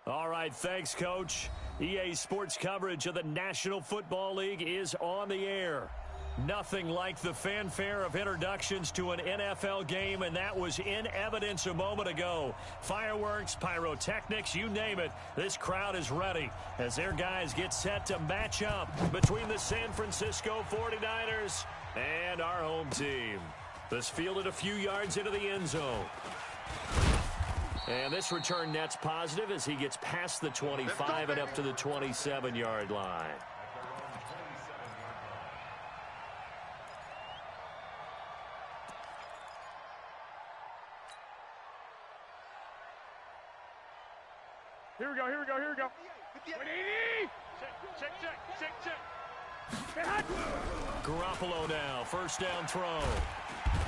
All right, thanks, Coach. EA Sports coverage of the National Football League is on the air. Nothing like the fanfare of introductions to an NFL game, and that was in evidence a moment ago. Fireworks, pyrotechnics, you name it, this crowd is ready as their guys get set to match up between the San Francisco 49ers and our home team. This fielded a few yards into the end zone. And this return net's positive as he gets past the 25 and up to the 27-yard line. Here we go. Check. Garoppolo now, first down throw.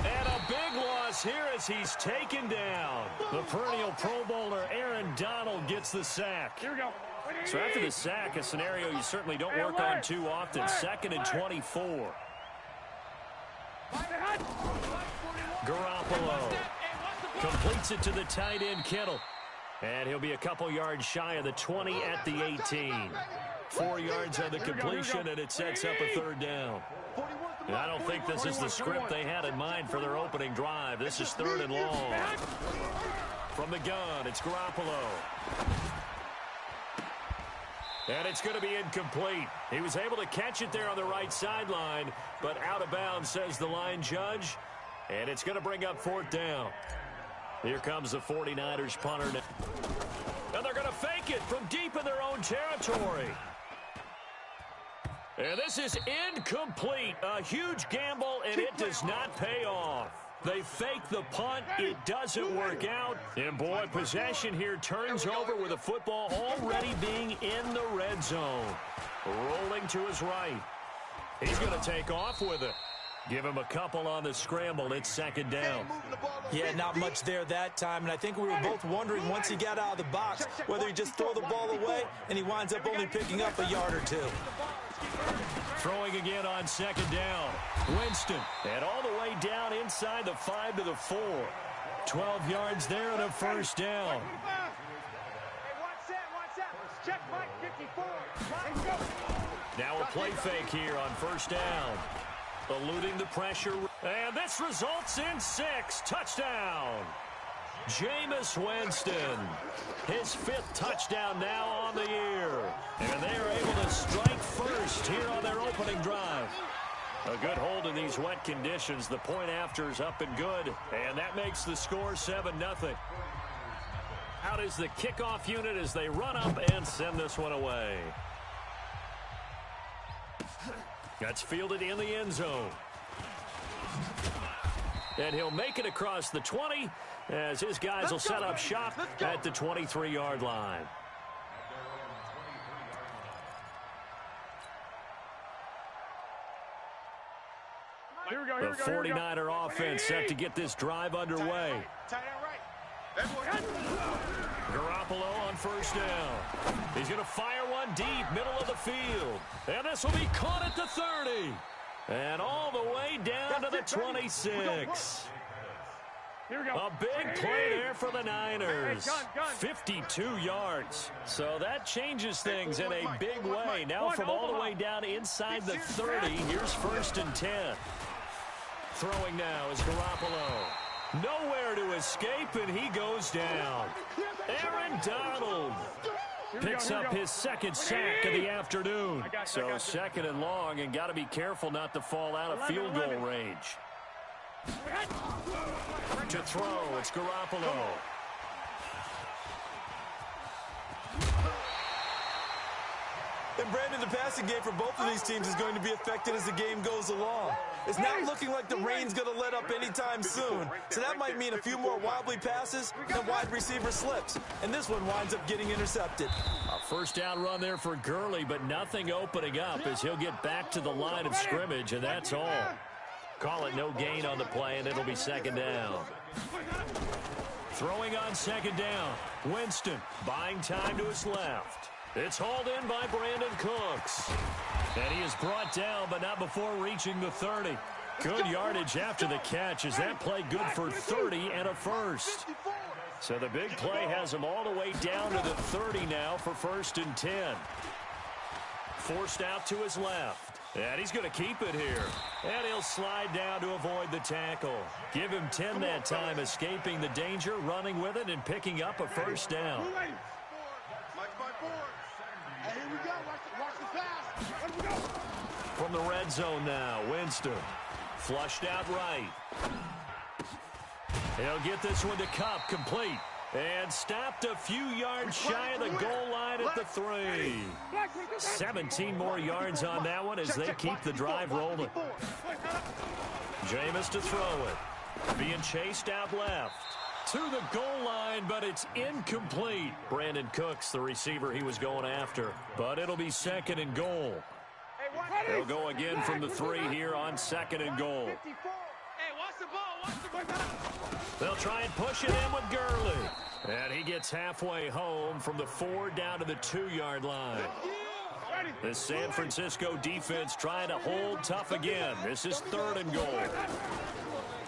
And a big loss here as he's taken down. The perennial Pro Bowler Aaron Donald gets the sack. Here we go. So after the sack, a scenario you certainly don't work on too often. 2nd and 24. Garoppolo completes it to the tight end Kittle. And he'll be a couple yards shy of the 20 at the 18. 4 yards on the completion, and it sets up a third down. And I don't think this is the script they had in mind for their opening drive. This is 3rd and long. From the gun, it's Garoppolo. And it's going to be incomplete. He was able to catch it there on the right sideline, but out of bounds, says the line judge. And it's going to bring up 4th down. Here comes the 49ers punter. And they're going to fake it from deep in their own territory. And this is incomplete. A huge gamble, and it does not pay off. They fake the punt. It doesn't work out. And, boy, possession here turns over with the football already being in the red zone. Rolling to his right. He's going to take off with it. Give him a couple on the scramble. It's 2nd down. Yeah, not much there that time, and I think we were both wondering once he got out of the box whether he just throw the ball away, and he winds up only picking up a yard or two. Throwing again on 2nd down. Winston, and all the way down inside the 5 to the 4. 12 yards there and a first down. Now a play fake here on first down. Eluding the pressure. And this results in 6. Touchdown. Jameis Winston. His 5th touchdown now on the year. And they are able to strike first here on their opening drive. A good hold in these wet conditions. The point after is up and good. And that makes the score 7-0. Out is the kickoff unit as they run up and send this one away. That's fielded in the end zone. And he'll make it across the 20 as his guys will set up shop at the 23-yard line. The 49er offense set to get this drive underway. Garoppolo on first down. He's going to fire one deep, middle of the field. And this will be caught at the 30. And all the way down to the 26. A big play there for the Niners. 52 yards. So that changes things in a big way. Now from all the way down inside the 30, here's 1st and 10. Throwing now is Garoppolo. Nowhere to escape, and he goes down. Aaron Donald picks up his 2nd sack of the afternoon. So 2nd and long, and got to be careful not to fall out of field goal range. To throw, it's Garoppolo. And Brandon, the passing game for both of these teams is going to be affected as the game goes along. It's not looking like the rain's going to let up anytime soon, so that might mean a few more wobbly passes and wide receiver slips. And this one winds up getting intercepted. A first down run there for Gurley, but nothing opening up as he'll get back to the line of scrimmage, and that's all. Call it no gain on the play, and it'll be 2nd down. Throwing on 2nd down. Winston buying time to his left. It's hauled in by Brandon Cooks. And he is brought down, but not before reaching the 30. Good yardage after the catch. Is that play good for 30 and a first? So the big play has him all the way down to the 30 now for 1st and 10. Forced out to his left. And he's going to keep it here. And he'll slide down to avoid the tackle. Give him 10 that time, escaping the danger, running with it, and picking up a first down. From the red zone now, Winston. Flushed out right. He'll get this one to Cup, complete. And stopped a few yards shy of the goal line at the 3. 17 more yards on that one as they keep the drive rolling. Jameis to throw it. Being chased out left. To the goal line, but it's incomplete. Brandon Cooks, the receiver he was going after. But it'll be 2nd and goal. They'll go again from the 3 here on 2nd and goal. They'll try and push it in with Gurley. And he gets halfway home from the 4 down to the 2-yard line. The San Francisco defense trying to hold tough again. This is 3rd and goal.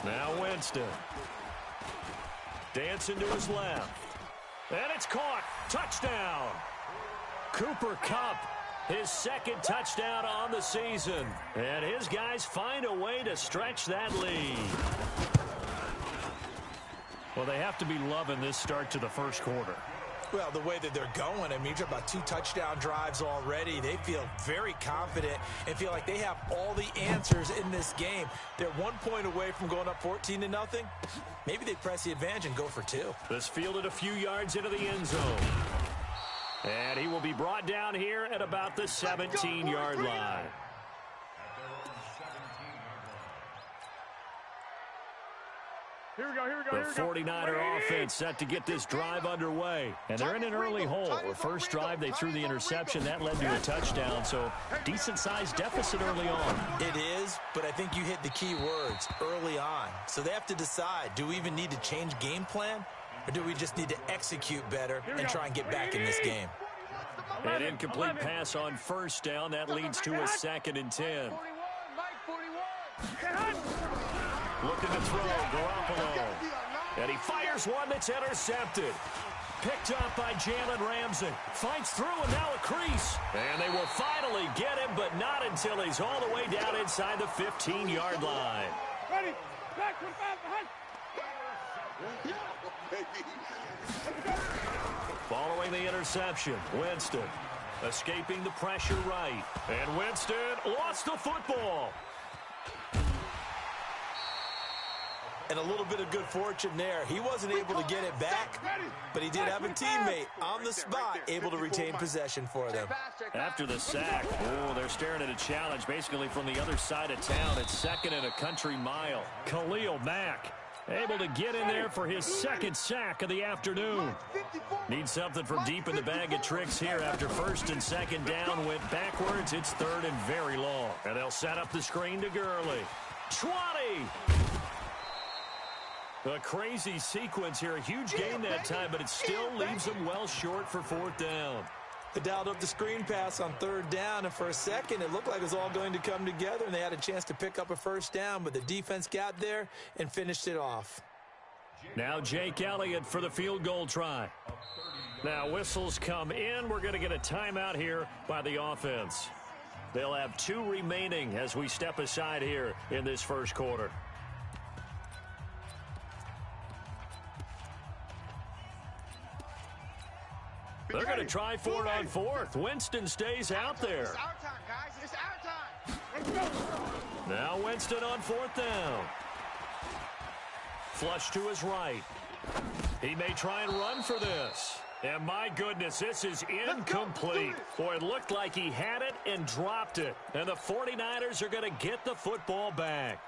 Now Winston. Dancing to his left. And it's caught. Touchdown. Cooper Kupp, his 2nd touchdown on the season. And his guys find a way to stretch that lead. Well, they have to be loving this start to the first quarter. Well, the way that they're going, I mean, you're about 2 touchdown drives already. They feel very confident and feel like they have all the answers in this game. They're 1 point away from going up 14-0. Maybe they press the advantage and go for 2. This fielded a few yards into the end zone. And he will be brought down here at about the 17-yard line. Here we go, here we go, The 49er offense set to get this drive underway. And they're in an early hole. The first drive, they threw the interception. That led to a touchdown, so decent-sized deficit early on. It is, but I think you hit the key words, early on. So they have to decide, do we even need to change game plan? Or do we just need to execute better and try and get back in this game? An incomplete pass on first down. That leads to a 2nd and 10. Looking to throw, Garoppolo. And he fires one that's intercepted. Picked up by Jalen Ramsey. Fights through and now a crease. And they will finally get him, but not until he's all the way down inside the 15-yard line. Ready, back, behind. Following the interception, Winston escaping the pressure right. And Winston lost the football. And a little bit of good fortune there. He wasn't able to get it back, but he did have a teammate on the spot able to retain possession for them. After the sack, they're staring at a challenge basically from the other side of town. It's 2nd and a country mile. Khalil Mack able to get in there for his 2nd sack of the afternoon. Needs something from deep in the bag of tricks here after 1st and 2nd down went backwards. It's 3rd and very long. And they'll set up the screen to Gurley. 20! A crazy sequence here. A huge gain that time, but it still leaves them well short for 4th down. They dialed up the screen pass on 3rd down, and for a second, it looked like it was all going to come together, and they had a chance to pick up a first down, but the defense got there and finished it off. Now Jake Elliott for the field goal try. Now whistles come in. We're going to get a timeout here by the offense. They'll have 2 remaining as we step aside here in this first quarter. They're going to try for it on 4th. Winston stays out there. It's our time, guys. It's our time. Now Winston on 4th down. Flush to his right. He may try and run for this. And my goodness, this is incomplete. Boy, it looked like he had it and dropped it. And the 49ers are going to get the football back.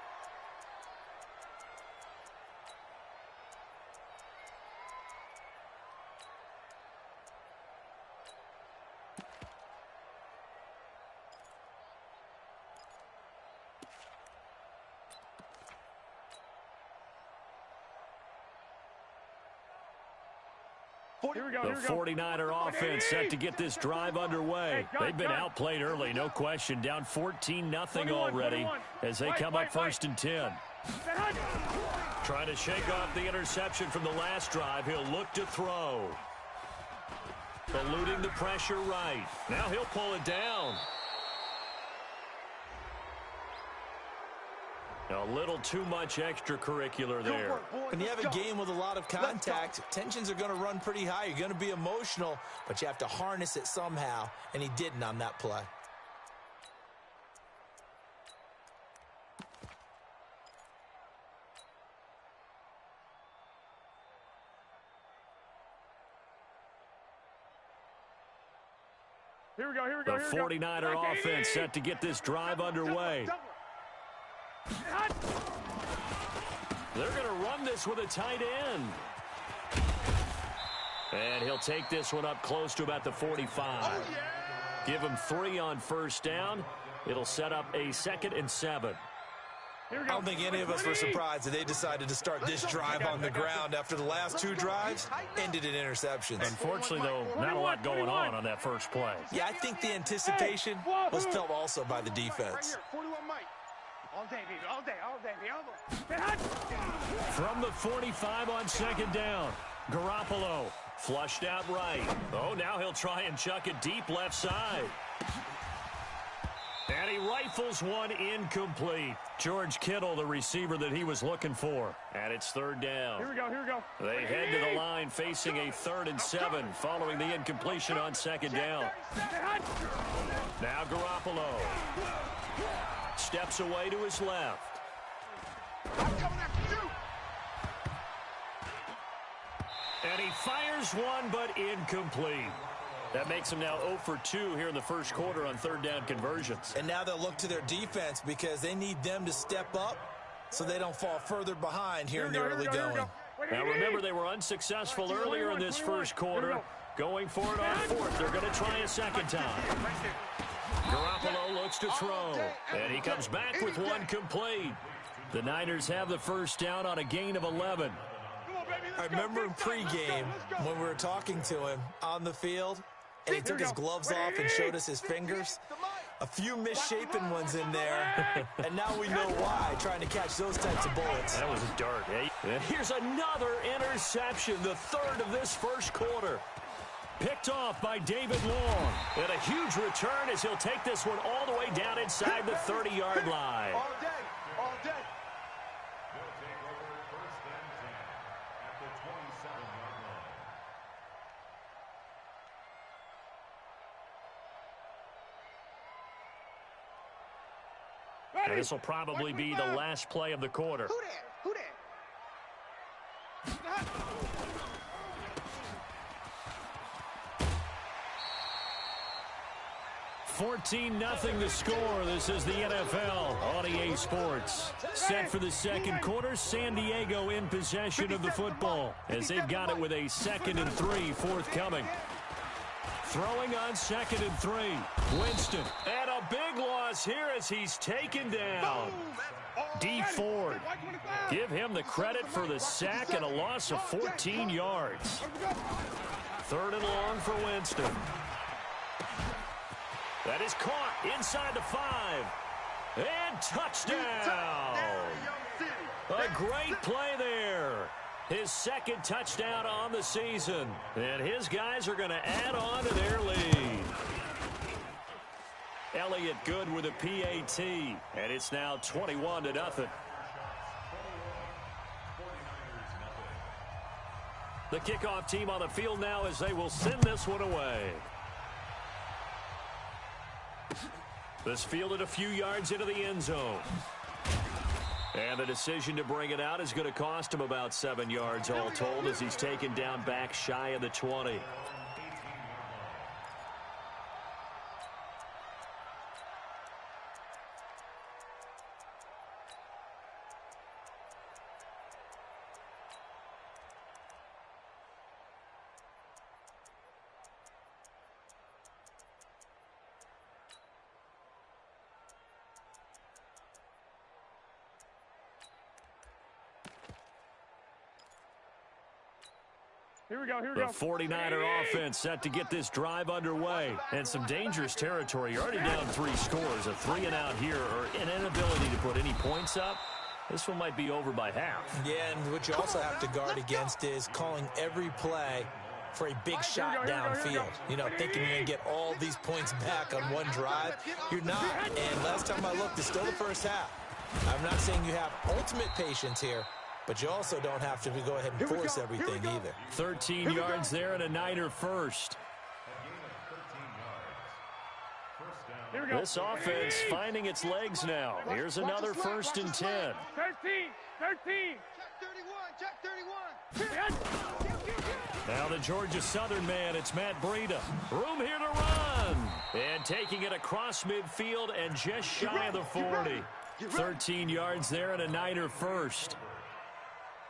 Here we go, The here we go. 49er offense set to get this drive underway. They've been outplayed early, no question. Down 14-0 already as they come up first and 10. Trying to shake off the interception from the last drive. He'll look to throw. Eluding the pressure right. Now he'll pull it down. A little too much extracurricular there. When you have a game with a lot of contact, tensions are going to run pretty high. You're going to be emotional, but you have to harness it somehow, and he didn't on that play. Here we go, here we go, The here we go. 49er offense set to get this drive underway. They're going to run this with a tight end. And he'll take this one up close to about the 45. Give him 3 on first down. It'll set up a 2nd and 7. I don't think any of us were surprised that they decided to start this drive on the ground after the last 2 drives ended in interceptions. Unfortunately, though, not a lot going on that first play. Yeah, I think the anticipation was felt also by the defense. 41 Mike. All day, baby. All day, all day, baby. From the 45 on 2nd down, Garoppolo flushed out right. Oh, now he'll try and chuck it deep left side. And he rifles one incomplete. George Kittle, the receiver that he was looking for. And it's 3rd down. Here we go, here we go. They head to the line facing a 3rd and 7 following the incompletion on 2nd down. Now Garoppolo steps away to his left. I'm coming after you. And he fires one, but incomplete. That makes him now 0 for 2 here in the first quarter on 3rd down conversions. And now they'll look to their defense because they need them to step up so they don't fall further behind here in the early going. Now remember, they were unsuccessful earlier in this first quarter. Going for it on 4th. They're going to try a 2nd time. Garoppolo looks to throw. And he comes back with one complete. The Niners have the first down on a gain of 11. I remember in pregame when we were talking to him on the field, and he took his gloves off and showed us his fingers. A few misshapen ones in there, and now we know why, trying to catch those types of bullets. That was a dart, eh? And here's another interception, the 3rd of this first quarter. Picked off by David Long. And a huge return as he'll take this one all the way down inside the 30-yard line. All day, all day. And this will probably be the last play of the quarter. Who there? Who there? 14-0 the score. This is the NFL on EA Sports. Set for the second quarter, San Diego in possession of the football as they've got it with a 2nd and 3 forthcoming. Throwing on 2nd and 3. Winston. And a big loss here as he's taken down. D. Ford. Give him the credit for the sack and a loss of 14 yards. 3rd and long for Winston. That is caught inside the 5. And touchdown. A great play there. His 2nd touchdown on the season. And his guys are going to add on to their lead. Elliott good with a PAT. And it's now 21-0. The kickoff team on the field now as they will send this one away. This fielded a few yards into the end zone. And the decision to bring it out is going to cost him about 7 yards all told as he's taken down back shy of the 20. Here we go. The 49er offense set to get this drive underway. And some dangerous territory. You're already down 3 scores. A 3-and-out here, or an inability to put any points up. This one might be over by half. Yeah, and what you also have to guard against is calling every play for a big shot downfield. You know, thinking you're going to get all these points back on one drive. You're not. And last time I looked, it's still the first half. I'm not saying you have ultimate patience here, but you also don't have to go ahead and force everything either. 13 yards there and a Niner first. This offense finding its legs now. Here's another 1st and 10. 13. Check 31. Now the Georgia Southern man, it's Matt Breida. Room here to run. And taking it across midfield and just shy of the 40. 13 yards there and a Niner first.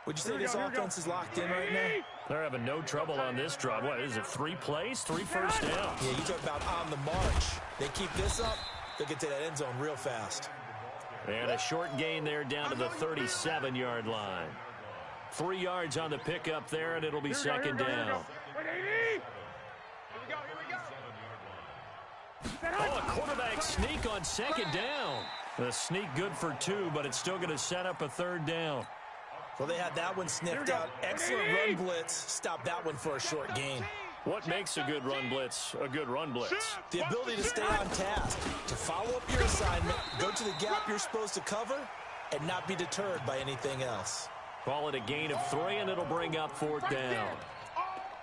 Would you say this offense is locked in right now? They're having no trouble on this drive. What is it, 3 plays, 3 first downs? Yeah, you talk about on the march. They keep this up, they'll get to that end zone real fast. And a short gain there down to the 37-yard line. 3 yards on the pickup there, and it'll be second down. Oh, a quarterback sneak on second down. The sneak good for 2, but it's still going to set up a 3rd down. Well, they had that one sniffed out. Excellent run blitz. Stop that one for a short gain. What makes a good run blitz a good run blitz? The ability to stay on task, to follow up your assignment, go to the gap you're supposed to cover, and not be deterred by anything else. Call it a gain of 3, and it'll bring up 4th down.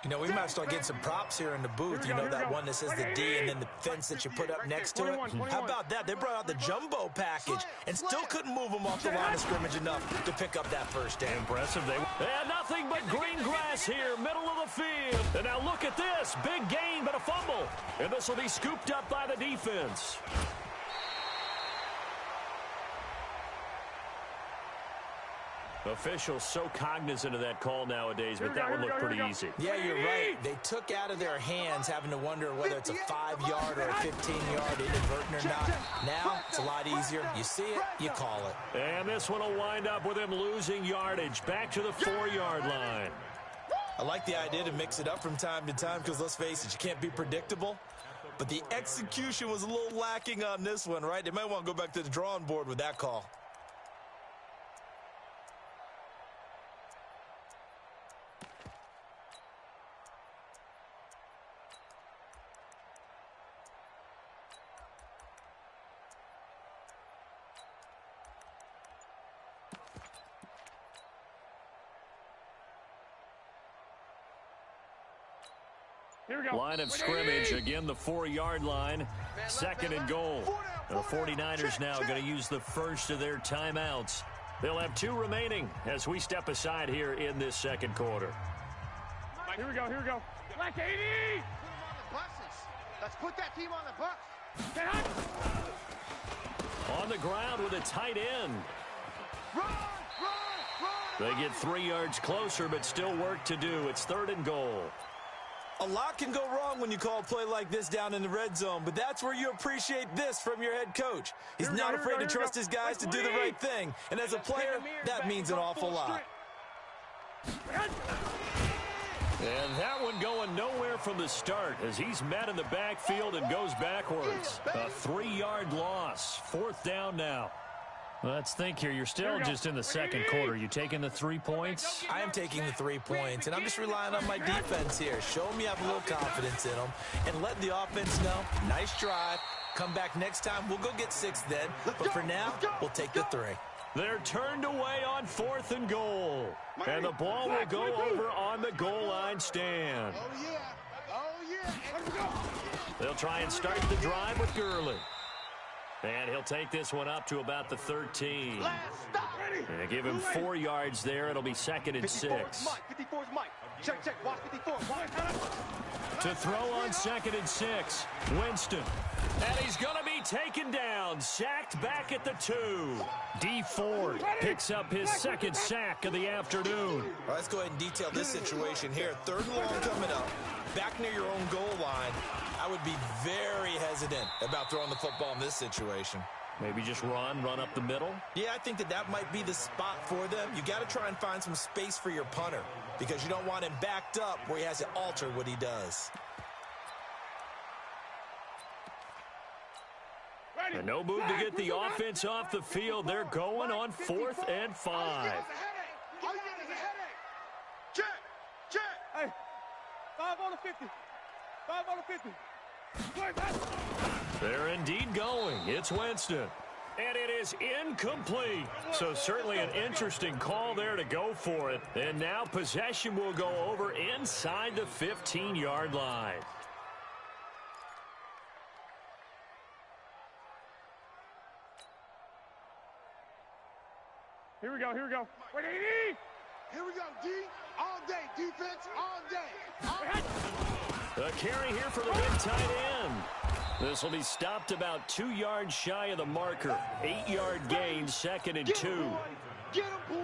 You know, we might start getting some props here in the booth. You know, that one that says the D and then the fence that you put up next to it. How about that? They brought out the jumbo package and still couldn't move them off the line of scrimmage enough to pick up that first down. Impressive. They had nothing but green grass here, middle of the field. And now look at this. Big gain, but a fumble. And this will be scooped up by the defense. Officials so cognizant of that call nowadays, but that one looked pretty easy. Yeah, you're right. They took out of their hands having to wonder whether it's a 5-yard or a 15-yard inadvertent or not. Now, it's a lot easier. You see it, you call it. And this one will wind up with him losing yardage back to the 4-yard line. I like the idea to mix it up from time to time because, let's face it, you can't be predictable. But the execution was a little lacking on this one, right? They might want to go back to the drawing board with that call. Line of scrimmage, again the 4-yard line, 2nd and goal. The 49ers now going to use the first of their timeouts. They'll have 2 remaining as we step aside here in this 2nd quarter. Here we go. Black 80! Let's put that team on the bus. On the ground with a tight end. Run! They get 3 yards closer, but still work to do. It's 3rd and goal. A lot can go wrong when you call a play like this down in the red zone, but that's where you appreciate this from your head coach. He's not afraid to trust his guys to do the right thing, and as a player, that means an awful lot. And that one going nowhere from the start as he's met in the backfield and goes backwards. A 3-yard loss. 4th down now. Let's think here. You're still just in the 2nd quarter. You taking the 3 points? I am taking the 3 points, and I'm just relying on my defense here. Show them you have a little confidence in them, and let the offense know, nice drive. Come back next time. We'll go get 6 then, but for now, we'll take the 3. They're turned away on 4th and goal. And the ball will go over on the goal line stand. Oh, yeah. They'll try and start the drive with Gurley. And he'll take this one up to about the 13. And give him 4 yards there. It'll be 2nd and 6. 54's Mike. Check, watch 54. To throw on 2nd and 6. Winston. And he's going to be taken down. Sacked back at the 2. D Ford picks up his 2nd sack of the afternoon. Well, let's go ahead and detail this situation here. 3rd and long coming up. Back near your own goal line. I would be very hesitant about throwing the football in this situation. Maybe just run up the middle. Yeah, I think that might be the spot for them. You got to try and find some space for your punter because you don't want him backed up where he has to alter what he does. And no move to get the offense off the field. They're going on 4th and 5. All you get is a headache. Check. Hey, 5 on the 50. 5 on the 50. They're indeed going. It's Winston. And it is incomplete. So certainly an interesting call there to go for it. And now possession will go over inside the 15-yard line. Here we go. Wait, Here we go, D. All day. Defense all day. The carry here for the big tight end. This will be stopped about 2 yards shy of the marker. 8-yard gain, 2nd and 2.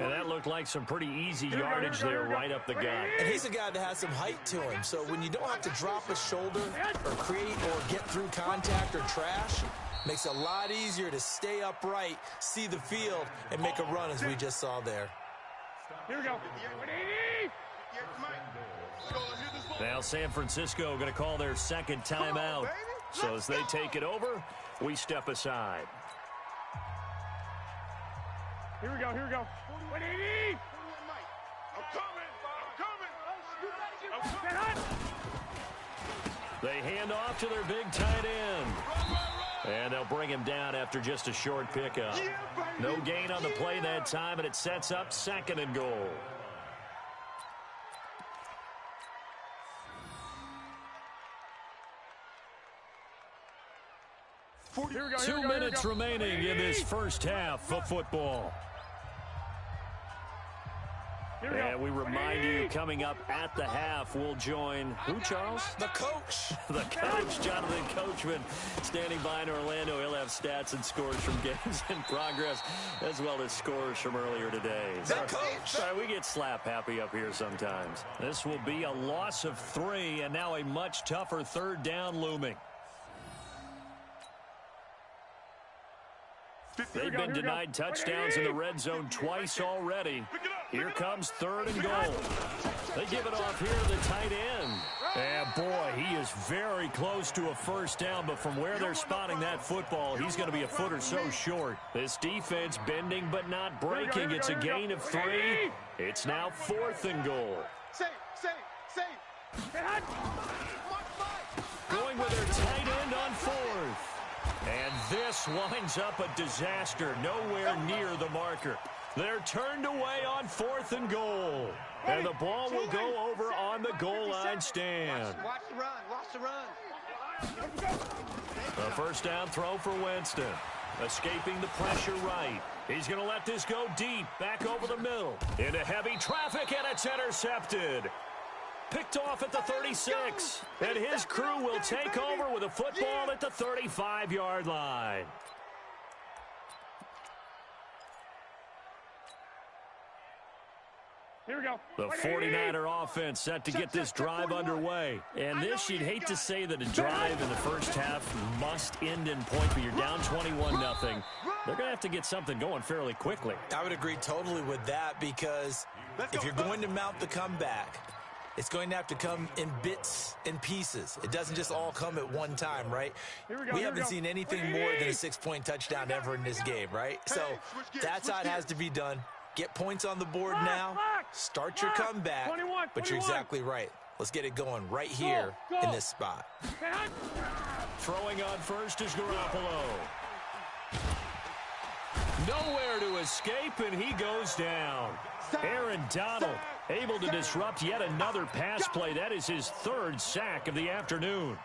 And that looked like some pretty easy yardage there right up the gut. And he's a guy that has some height to him, so when you don't have to drop a shoulder or create or get through contact or trash, makes it a lot easier to stay upright, see the field, and make a run as we just saw there. Here we go. Now San Francisco going to call their second timeout. So as they take it over, we step aside. Here we go. Wait, I'm coming. They hand off to their big tight end. And they'll bring him down after just a short pickup. No gain on the play that time, and it sets up 2nd and goal. Here we go. 2 minutes remaining in this first half of football. And we remind you, coming up at the half, we'll join, who, Charles? The coach. The coach, Jonathan Coachman, standing by in Orlando. He'll have stats and scores from games in progress, as well as scores from earlier today. The coach. Sorry, we get slap happy up here sometimes. This will be a loss of 3, and now a much tougher 3rd down looming. They've been denied touchdowns in the red zone twice already. Here comes 3rd and goal. They give it off here to the tight end. And boy, he is very close to a first down, but from where they're spotting that football, he's going to be a foot or so short. This defense bending but not breaking. It's a gain of 3. It's now 4th and goal. Safe. Going with their tight end on 4th. And this winds up a disaster, nowhere near the marker. They're turned away on 4th and goal. And the ball will go over on the goal line stand. Watch the run. A first down throw for Winston. Escaping the pressure right. He's going to let this go deep, back over the middle. Into heavy traffic, and it's intercepted. Picked off at the 36. And his crew will take over with a football at the 35-yard line. Here we go. The 49er offense set to get this drive underway. And this, you'd hate to say that a drive in the first half must end in point, but you're down 21-0. They're going to have to get something going fairly quickly. I would agree totally with that because if you're going to mount the comeback, it's going to have to come in bits and pieces. It doesn't just all come at one time, right? We haven't seen anything more than a 6-point touchdown ever in this game, right? So that's how it has to be done. Get points on the board now. Start your comeback. But you're exactly right. Let's get it going right here in this spot. Throwing on first is Garoppolo. Nowhere to escape, and he goes down. Aaron Donald able to disrupt yet another pass play. That is his 3rd sack of the afternoon.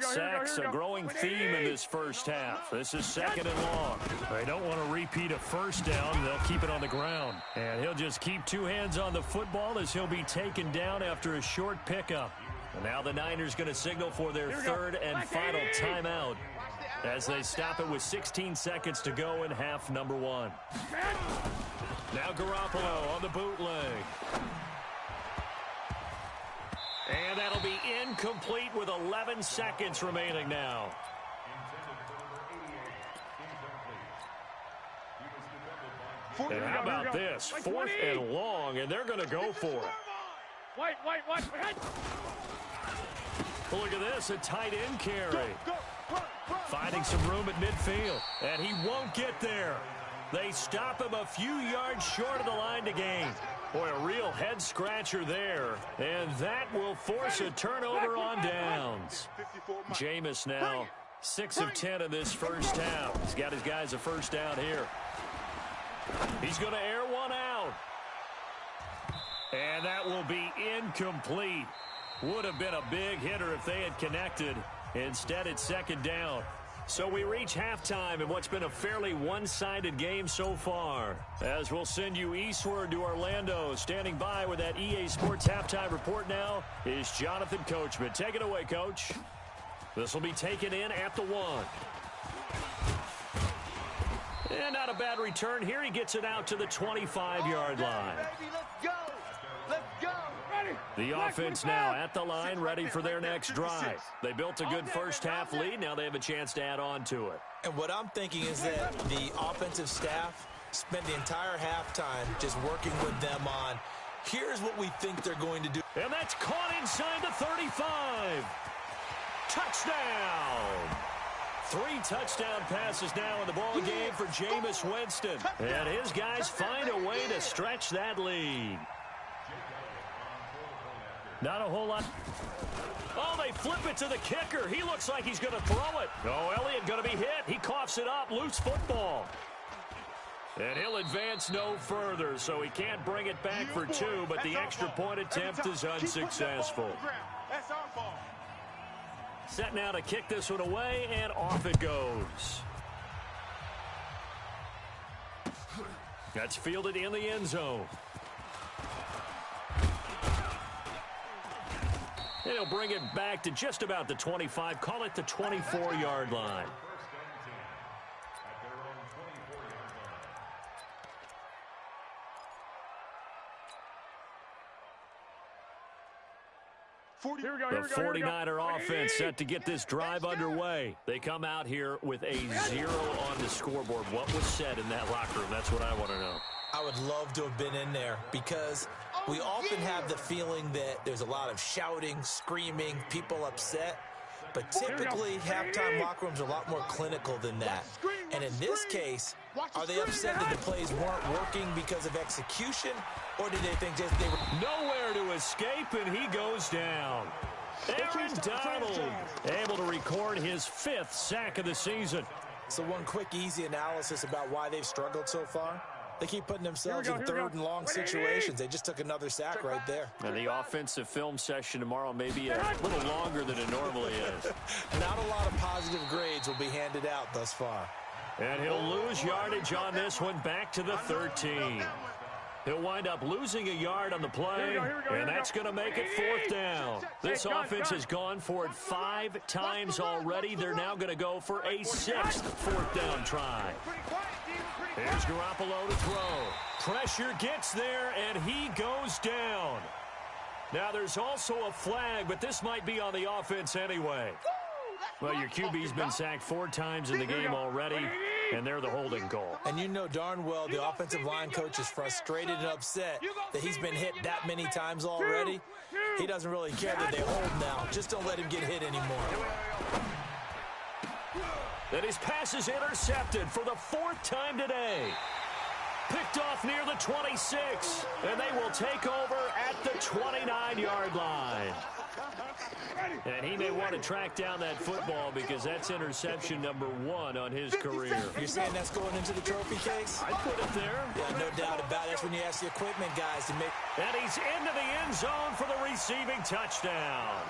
Sacks, a growing theme in this first half. This is 2nd and long. They don't want to repeat a first down. They'll keep it on the ground. And he'll just keep 2 hands on the football as he'll be taken down after a short pickup. And now the Niners going to signal for their 3rd and final timeout as they stop it with 16 seconds to go in half number 1. Now Garoppolo on the bootleg. And that'll be incomplete with 11 seconds remaining now. And how about this? 4th and long, and they're going to go for it. Wait. Look at this, a tight end carry. Finding some room at midfield, and he won't get there. They stop him a few yards short of the line to gain. Boy, a real head-scratcher there, and that will force a turnover on downs. Jameis now 6 of 10 in this first half. He's got his guys a first down here. He's going to air one out. And that will be incomplete. Would have been a big hitter if they had connected. Instead, it's 2nd down. So we reach halftime in what's been a fairly one-sided game so far. As we'll send you eastward to Orlando. Standing by with that EA Sports halftime report now is Jonathan Coachman. Take it away, Coach. This will be taken in at the 1. And not a bad return here. He gets it out to the 25-yard line. Let's go. The offense now at the line, ready for their next drive. They built a good first-half lead. Now they have a chance to add on to it. And what I'm thinking is that the offensive staff spent the entire halftime just working with them on, here's what we think they're going to do. And that's caught inside the 35. Touchdown. 3 touchdown passes now in the ball game for Jameis Winston. And his guys find a way to stretch that lead. Not a whole lot. Oh, they flip it to the kicker. He looks like he's going to throw it. Oh, Elliott going to be hit. He coughs it up. Loose football. And he'll advance no further, so he can't bring it back for 2, but the extra point attempt is unsuccessful. That's our ball. Set now to kick this one away, and off it goes. That's fielded in the end zone. And he'll bring it back to just about the 25. Call it the 24-yard line. The 49er offense set to get this drive underway. They come out here with a 0 on the scoreboard. What was said in that locker room? That's what I want to know. I would love to have been in there because we often have the feeling that there's a lot of shouting, screaming, people upset. But typically, halftime locker rooms are a lot more clinical than that. And in this case, are they upset that the plays weren't working because of execution? Or did they think just they were nowhere to escape, and he goes down. Aaron Donald able to record his 5th sack of the season. So one quick, easy analysis about why they've struggled so far. They keep putting themselves in 3rd and long situations. They just took another sack right there. And the offensive film session tomorrow may be a little longer than it normally is. Not a lot of positive grades will be handed out thus far. And he'll lose yardage on this one back to the 13. He'll wind up losing a yard on the play, and that's going to make it 4th down. This offense has gone for it 5 times already. They're now going to go for a 6th 4th down try. Here's Garoppolo to throw. Pressure gets there, and he goes down. Now, there's also a flag, but this might be on the offense anyway. Well, your QB's been sacked 4 times in the game already, and they're the holding call. And you know darn well the offensive line coach is frustrated and upset that he's been hit that many times already. He doesn't really care that they hold now. Just don't let him get hit anymore. And his pass is intercepted for the 4th time today. Picked off near the 26, and they will take over at the 29-yard line. And he may want to track down that football because that's interception number 1 on his career. You're saying that's going into the trophy case? I'd put it there. Yeah, no doubt about it. That's when you ask the equipment guys to make. And he's into the end zone for the receiving touchdown.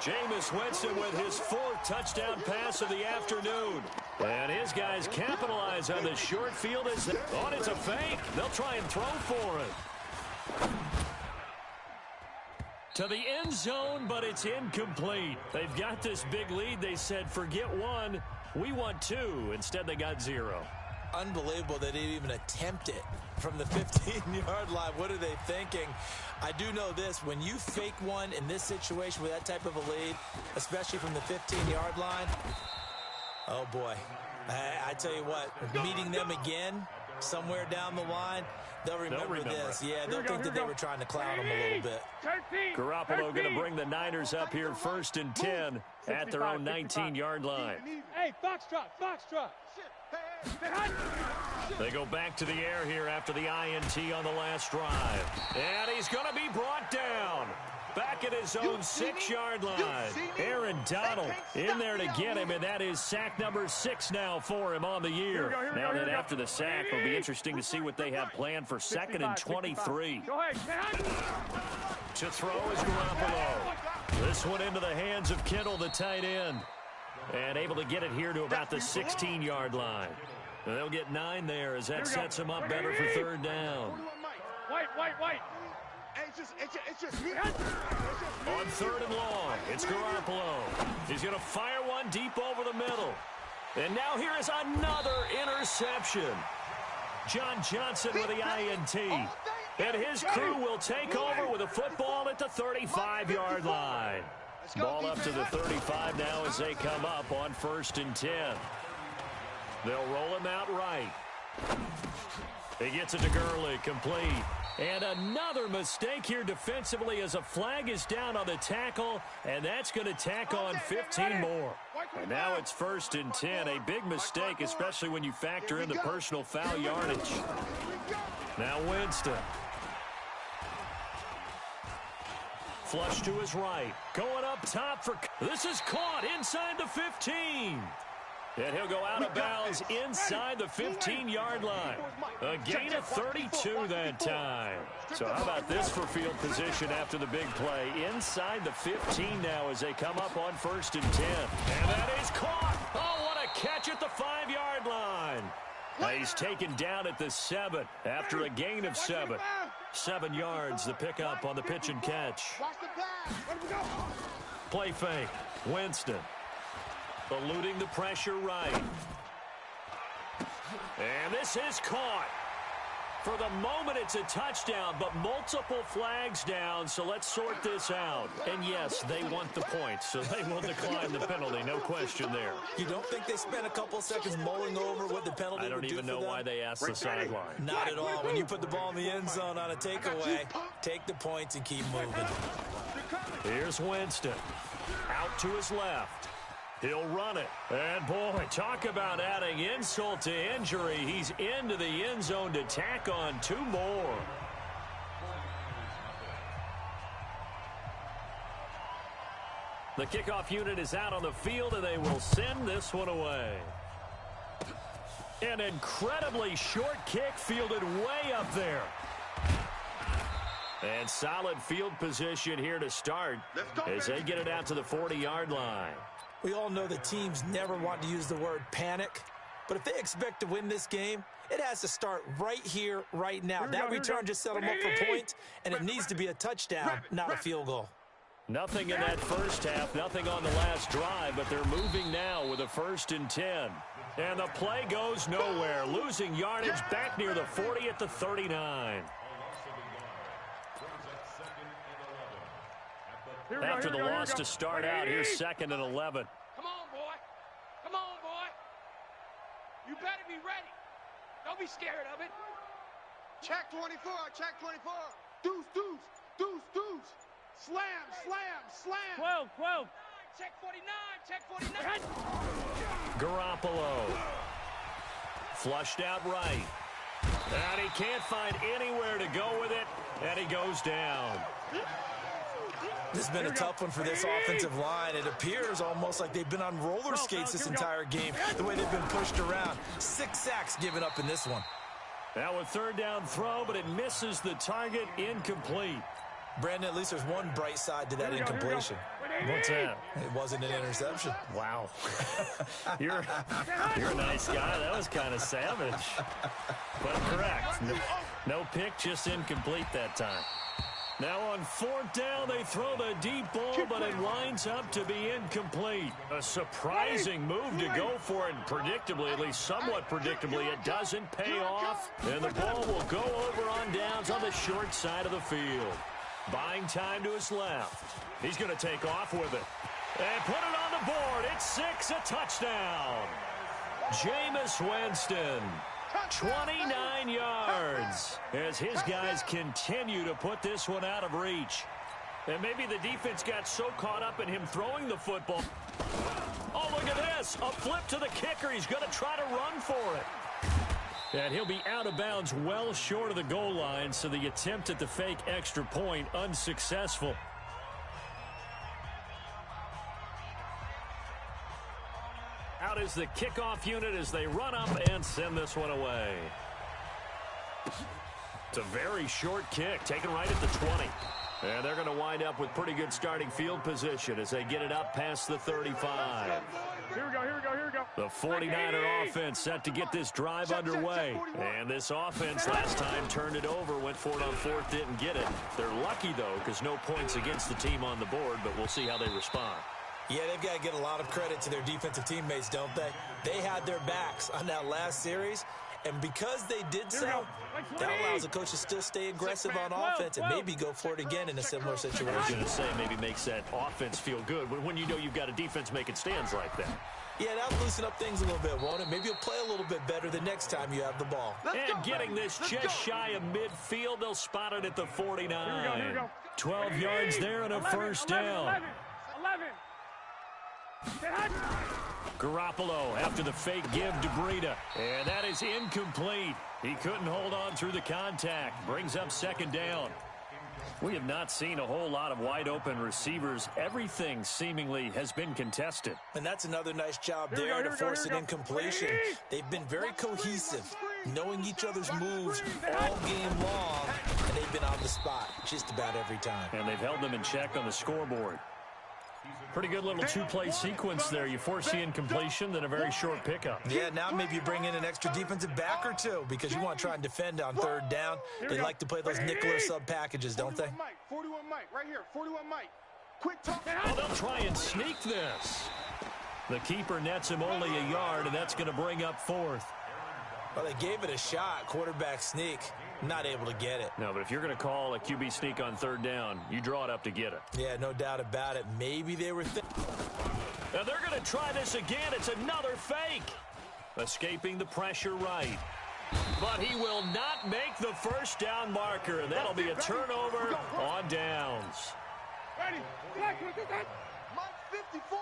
Jameis Winston with his 4th touchdown pass of the afternoon. And his guys capitalize on the short field as they... Oh, it's a fake. They'll try and throw for it. To the end zone, but it's incomplete. They've got this big lead. They said, forget 1, we want 2. Instead, they got 0. unbelievable they didn't even attempt it from the 15-yard line. What are they thinking? I do know this. When you fake one in this situation with that type of a lead, especially from the 15-yard line, oh, boy. I tell you what, meeting them again somewhere down the line, they'll remember this. Yeah, they'll think that they were trying to clown them a little bit. Garoppolo going to bring the Niners up here 1st and 10 at their own 19-yard line. Hey, foxtrot. They go back to the air here after the INT on the last drive. And he's going to be brought down. Back at his own 6-yard line. Aaron Donald in there to get him, and that is sack number 6 now for him on the year. Now then, after the sack, it'll be interesting to see what they have planned for 2nd and 23. Go ahead. To throw is Garoppolo. This one into the hands of Kittle, the tight end. And able to get it here to about the 16-yard line. And they'll get 9 there as that sets them up better for 3rd down. White. It's just On 3rd and long, it's Garoppolo. He's going to fire one deep over the middle. And now here is another interception. John Johnson with the INT. And his crew will take over with a football at the 35-yard line. Ball up to the 35 now as they come up on 1st and 10. They'll roll him out right. He gets it to Gurley, complete. And another mistake here defensively as a flag is down on the tackle, and that's going to tack on 15 more. And now it's 1st and 10, a big mistake, especially when you factor in the personal foul yardage. Now Winston. Flush to his right. Going up top for... This is caught inside the 15. And he'll go out of bounds inside the 15-yard line. A gain of 32 that time. So how about this for field position after the big play? Inside the 15 now as they come up on 1st and 10. And that is caught. Oh, what a catch at the 5-yard line. Now he's taken down at the 7 after a gain of 7. 7 yards, the pickup on the pitch and catch. Play fake. Winston. Eluding the pressure right. And this is caught. For the moment, it's a touchdown, but multiple flags down, so let's sort this out. And yes, they want the points, so they will decline the penalty, no question there. You don't think they spent a couple seconds mulling over what the penalty would do for them? I don't even know why they asked the sideline. Not at all. When you put the ball in the end zone on a takeaway, take the points and keep moving. Here's Winston. Out to his left. He'll run it. And, boy, talk about adding insult to injury. He's into the end zone to tack on 2 more. The kickoff unit is out on the field, and they will send this one away. An incredibly short kick fielded way up there. And solid field position here to start as they get it out to the 40-yard line. We all know that teams never want to use the word panic, but if they expect to win this game, it has to start right here, right now. That return just set them up for points, and it needs to be a touchdown, not a field goal. Nothing in that first half, nothing on the last drive, but they're moving now with a 1st and 10. And the play goes nowhere, losing yardage back near the 40 at the 39. After the loss to start out, here's 2nd and 11. Come on, boy. Come on, boy. You better be ready. Don't be scared of it. Check 24. Deuce. Slam. 12. Check 49. Garoppolo. Flushed out right. And he can't find anywhere to go with it, and he goes down. This has been a tough one for this offensive line. It appears almost like they've been on roller skates this entire game, the way they've been pushed around. 6 sacks given up in this one. Now a 3rd down throw, but it misses the target, incomplete. Brandon, at least there's one bright side to that incompletion. What's that? It wasn't an interception. Wow. You're a nice guy. That was kind of savage. But correct. No pick, just incomplete that time. Now on 4th down, they throw the deep ball, but it winds up to be incomplete. A surprising move to go for it, and predictably, at least somewhat predictably, it doesn't pay off. And the ball will go over on downs on the short side of the field. Buying time to his left. He's going to take off with it. And put it on the board. It's 6, a touchdown. Jameis Winston. 29 yards as his guys continue to put this one out of reach. And maybe the defense got so caught up in him throwing the football. Oh, look at this. A flip to the kicker. He's going to try to run for it. And he'll be out of bounds well short of the goal line, so the attempt at the fake extra point unsuccessful. Out is the kickoff unit as they run up and send this one away. It's a very short kick, taken right at the 20. And they're going to wind up with pretty good starting field position as they get it up past the 35. Here we go, here we go, here we go. The 49er offense set to get this drive underway. And this offense last time turned it over, went for it on 4th, didn't get it. They're lucky, though, because no points against the team on the board, but we'll see how they respond. Yeah, they've got to get a lot of credit to their defensive teammates, don't they? They had their backs on that last series, and because they did so, that allows the coach to still stay aggressive on offense and maybe go for it again in a similar situation. I was going to say maybe makes that offense feel good when you know you've got a defense making stands like that. Yeah, that'll loosen up things a little bit, won't it? Maybe you'll play a little bit better the next time you have the ball. And getting this just shy of midfield, they'll spot it at the 49. Here we go. 12 yards there and a first down. 11. Garoppolo after the fake give to Breida. And that is incomplete. He couldn't hold on through the contact. Brings up 2nd down. We have not seen a whole lot of wide open receivers. Everything seemingly has been contested. And that's another nice job there to force an incompletion. They've been very cohesive, knowing each other's moves all game long, and they've been on the spot just about every time. And they've held them in check on the scoreboard. Pretty good little two-play sequence there. You force the incompletion, then a very short pickup. Yeah, now maybe you bring in an extra defensive back or two because you want to try and defend on 3rd down. They like to play those nickel or sub packages, don't they? 41 Mike, right here, 41 Mike. Quick talk. Oh, they'll try and sneak this. The keeper nets him only a yard, and that's going to bring up 4th. Well, they gave it a shot, quarterback sneak. Not able to get it. No, but if you're going to call a QB sneak on 3rd down, you draw it up to get it. Yeah, no doubt about it. Maybe they were Now they're going to try this again. It's another fake. Escaping the pressure right. But he will not make the first down marker. That'll be a turnover on downs. Ready. Mike 54.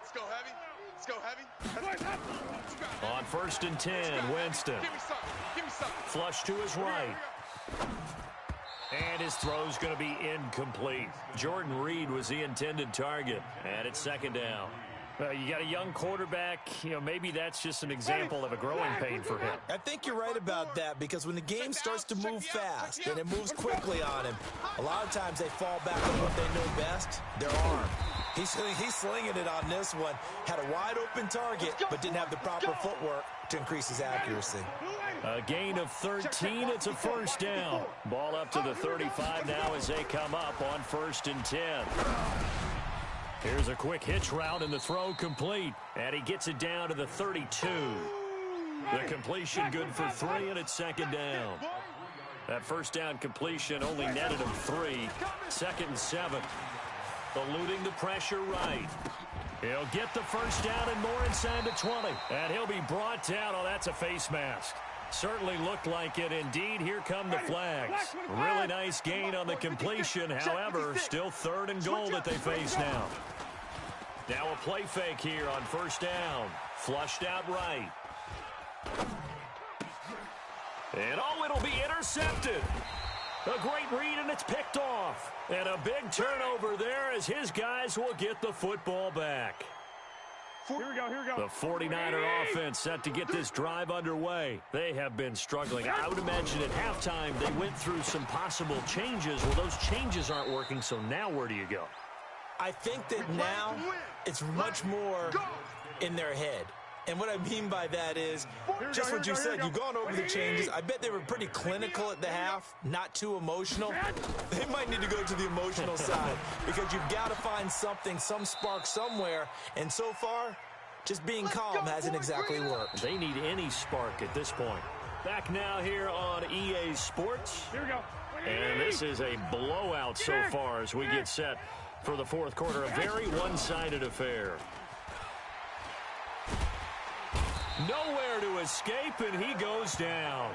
Let's go heavy. Let's go heavy. On 1st and 10, Winston. Give me something. Give me something. Flush to his right. And his throw's going to be incomplete. Jordan Reed was the intended target. And it's 2nd down. You got a young quarterback. Maybe that's just an example of a growing pain for him. I think you're right about that because when the game starts to move fast and it moves quickly on him, a lot of times they fall back on what they know best, their arm. He's slinging it on this one. Had a wide open target, but didn't have the proper footwork to increase his accuracy. A gain of 13. It's a first down. Ball up to the 35 now as they come up on 1st and 10. Here's a quick hitch route and the throw complete. And he gets it down to the 32. The completion good for 3, and it's 2nd down. That first down completion only netted him 3. 2nd and 7. Eluding the pressure right. He'll get the first down and more inside the 20. And he'll be brought down. Oh, that's a face mask. Certainly looked like it. Indeed, here come the flags. Really nice gain on the completion. However, still 3rd and goal that they face now. Now a play fake here on 1st down. Flushed out right. And oh, it'll be intercepted. A great read, and it's picked off. And a big turnover there as his guys will get the football back. Here we go, here we go. The 49er offense set to get this drive underway. They have been struggling. I would imagine at halftime they went through some possible changes. Well, those changes aren't working, so now where do you go? I think that now it's much more in their head. And what I mean by that is, just what you said, you've gone over the changes. I bet they were pretty clinical at the half, not too emotional. They might need to go to the emotional side because you've got to find something, some spark somewhere. And so far, just being calm hasn't exactly worked. They need any spark at this point. Back now here on EA Sports. Here we go. And this is a blowout so far as we get set for the fourth quarter. A very one-sided affair. Nowhere to escape, and he goes down.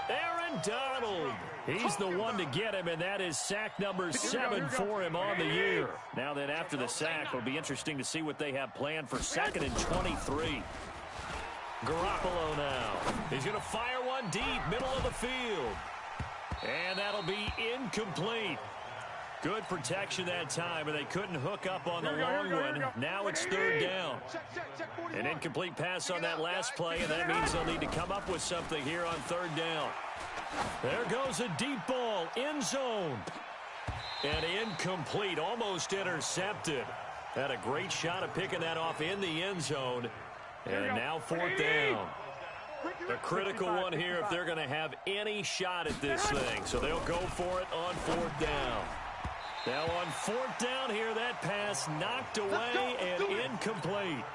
Aaron Donald. He's the one to get him, and that is sack number 7 for him on the year. Now then, after the sack, it'll be interesting to see what they have planned for 2nd and 23. Garoppolo now. He's going to fire one deep, middle of the field. And that'll be incomplete. Good protection that time, and they couldn't hook up on the long one. Now it's 3rd down. An incomplete pass on that last play, and that means they'll need to come up with something here on 3rd down. There goes a deep ball, end zone. And incomplete, almost intercepted. Had a great shot at picking that off in the end zone. And now 4th down. A critical one here if they're going to have any shot at this thing. So they'll go for it on 4th down. Now on 4th down here, that pass knocked away and incomplete.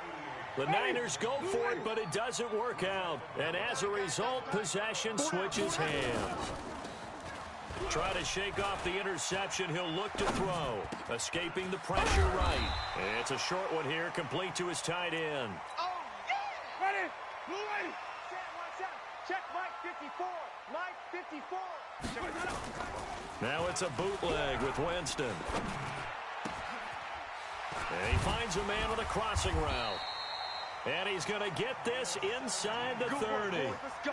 The Niners go for it, but it doesn't work out. And as a result, possession switches hands. Try to shake off the interception. He'll look to throw. Escaping the pressure right. It's a short one here, complete to his tight end. Ready? Ready? Check Mike 54. Mike 54. Now it's a bootleg with Winston. And he finds a man with a crossing route. And he's going to get this inside the 30.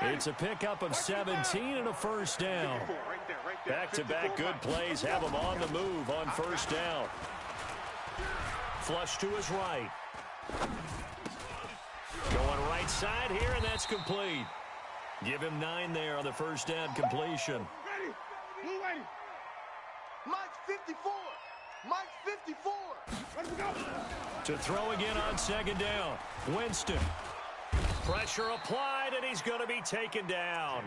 It's a pickup of 17 and a 1st down. Back-to-back good plays have him on the move on 1st down. Flush to his right. Going right side here, and that's complete. Give him 9 there on the 1st down completion. Ready? Blue ready. Mike 54. Mike 54. Let's go. To throw again on 2nd down. Winston. Pressure applied, and he's going to be taken down.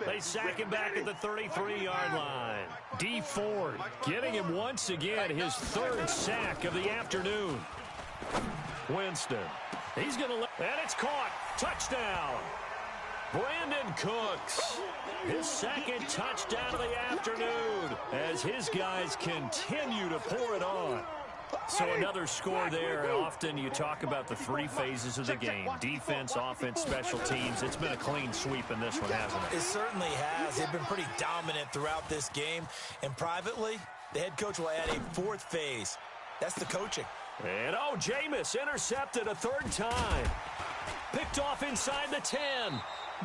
They sack him back at the 33-yard line. D Ford getting him once again his 3rd sack of the afternoon. Winston. He's going to let, and it's caught. Touchdown. Brandon Cooks, his 2nd touchdown of the afternoon as his guys continue to pour it on. So another score there. Often you talk about the 3 phases of the game. Defense, offense, special teams. It's been a clean sweep in this one, hasn't it? It certainly has. They've been pretty dominant throughout this game. And privately, the head coach will add a 4th phase. That's the coaching. And, oh, Jameis intercepted a 3rd time. Picked off inside the 10.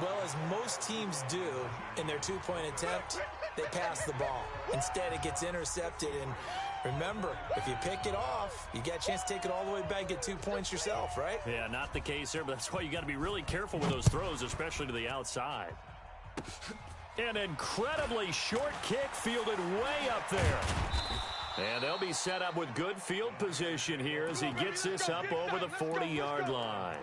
Well, as most teams do in their 2-point attempt, they pass the ball. Instead, it gets intercepted. And remember, if you pick it off, you get a chance to take it all the way back and get 2 points yourself, right? Yeah, not the case here, but that's why you got to be really careful with those throws, especially to the outside. An incredibly short kick fielded way up there. And they'll be set up with good field position here as he gets this up over the 40-yard line.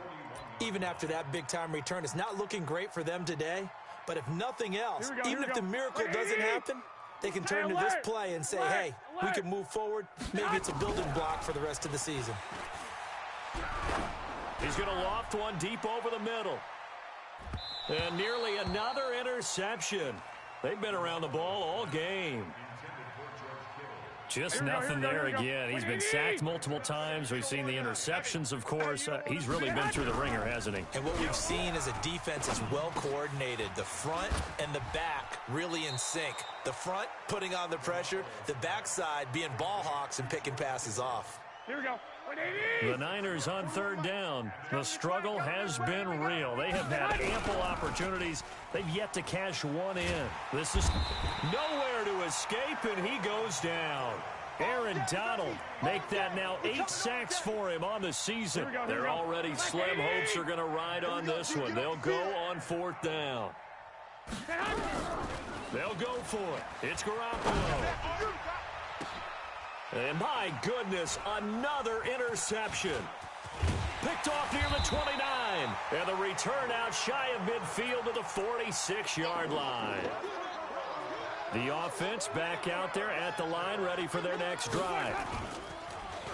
Even after that big-time return, it's not looking great for them today. But if nothing else, even if the miracle doesn't happen, they can turn to this play and say, hey, we can move forward. Maybe it's a building block for the rest of the season. He's going to loft one deep over the middle. And nearly another interception. They've been around the ball all game. Just nothing there again. He's been sacked multiple times. We've seen the interceptions, of course. He's really been through the ringer, hasn't he? And what we've seen is a defense that's well coordinated. The front and the back really in sync. The front putting on the pressure. The backside being ball hawks and picking passes off. Here we go. The Niners on 3rd down. The struggle has been real. They have had ample opportunities. They've yet to cash one in. This is nowhere to escape, and he goes down. Aaron Donald make that now 8 sacks for him on the season. They're already slim hopes are going to ride on this one. They'll go on 4th down. They'll go for it. It's Garoppolo. And my goodness, another interception. Picked off near the 29. And the return out shy of midfield to the 46-yard line. The offense back out there at the line, ready for their next drive.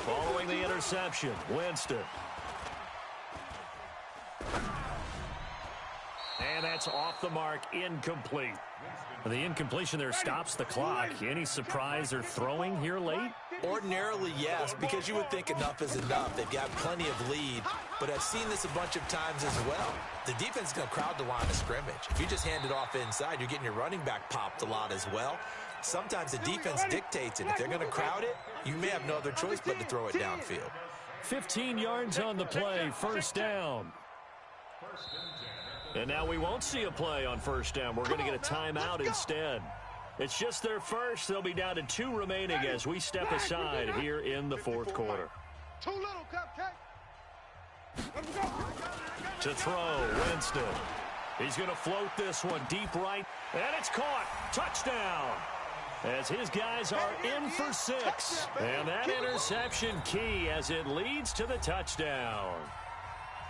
Following the interception, Winston. And that's off the mark, incomplete. The incompletion there stops the clock. Any surprise they're throwing here late? Ordinarily, yes, because you would think enough is enough. They've got plenty of lead, but I've seen this a bunch of times as well. The defense is going to crowd the line of scrimmage. If you just hand it off inside, you're getting your running back popped a lot as well. Sometimes the defense dictates it. If they're going to crowd it, you may have no other choice but to throw it downfield. 15 yards on the play, first down. And now we won't see a play on first down. We're going to get a timeout instead. It's just their first. They'll be down to 2 remaining as we step aside here in the fourth quarter. Too little, cupcake. To throw, Winston. He's going to float this one deep right, and it's caught. Touchdown. As his guys are in for 6. And that interception key as it leads to the touchdown.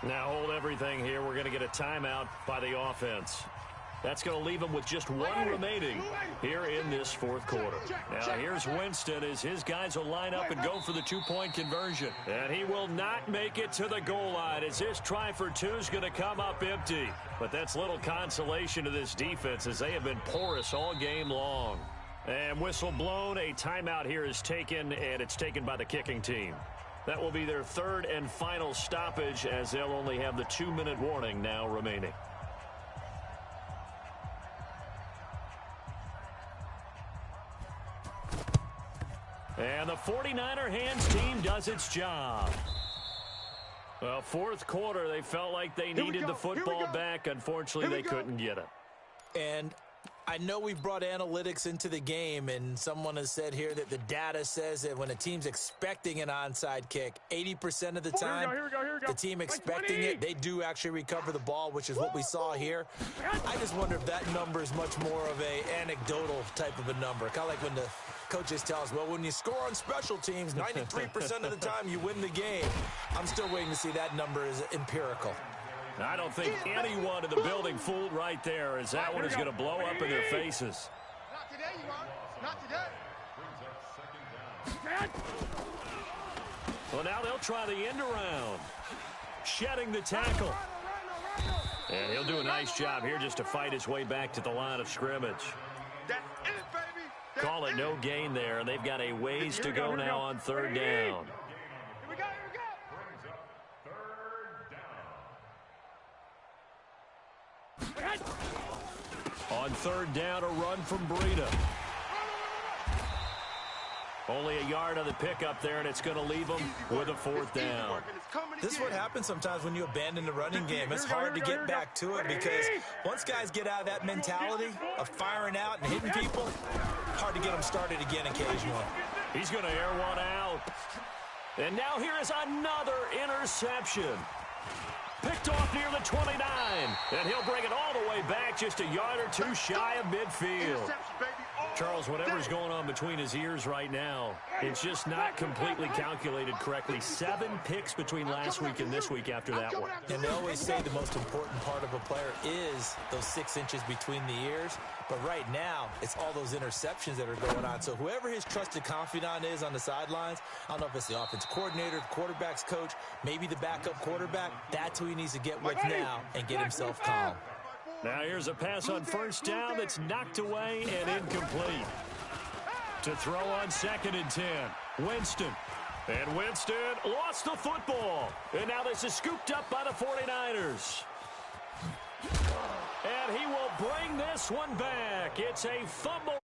Now hold everything here. We're going to get a timeout by the offense. That's going to leave them with just 1 remaining here in this fourth quarter. Now here's Winston as his guys will line up and go for the 2-point conversion. And he will not make it to the goal line as this try for 2 is going to come up empty. But that's little consolation to this defense as they have been porous all game long. And whistle blown. A timeout here is taken, and it's taken by the kicking team. That will be their 3rd and final stoppage as they'll only have the 2-minute warning now remaining. And the 49er hands team does its job. Well, fourth quarter, they felt like they needed the football back. Unfortunately, they couldn't get it. And I know we've brought analytics into the game, and someone has said here that the data says that when a team's expecting an onside kick, 80% of the time, the team expecting it, they do actually recover the ball, which is what we saw here. I just wonder if that number is much more of a anecdotal type of a number. Kind of like when the coaches tell us, well, when you score on special teams, 93% of the time you win the game. I'm still waiting to see that number is empirical. I don't think anyone in the building fooled right there as that one is going to blow up in their faces. Not today, you are. Not today. Well, now they'll try the end around. Shedding the tackle. And he'll do a nice job here just to fight his way back to the line of scrimmage. That's it, baby. Call it no gain there, and they've got a ways to go now on 3rd down. Here we go. On 3rd down, a run from Breida. Only a yard on the pickup there, and it's going to leave them with a 4th down. This is what happens sometimes when you abandon the running game. It's hard to get back to it because once guys get out of that mentality of firing out and hitting people, hard to get them started again occasionally. He's going to air one out. And now here is another interception. Picked off near the 29. And he'll bring it all the way back just a yard or 2 shy of midfield. Charles, whatever's going on between his ears right now, it's just not completely calculated correctly. 7 picks between last week and this week after that one. And they always say the most important part of a player is those 6 inches between the ears. But right now, it's all those interceptions that are going on. So whoever his trusted confidant is on the sidelines, I don't know if it's the offense coordinator, the quarterback's coach, maybe the backup quarterback, that's who he needs to get with now and get himself calm. Now here's a pass on 1st down that's knocked away and incomplete. To throw on 2nd and 10, Winston. And Winston lost the football. And now this is scooped up by the 49ers. And he will bring this one back. It's a fumble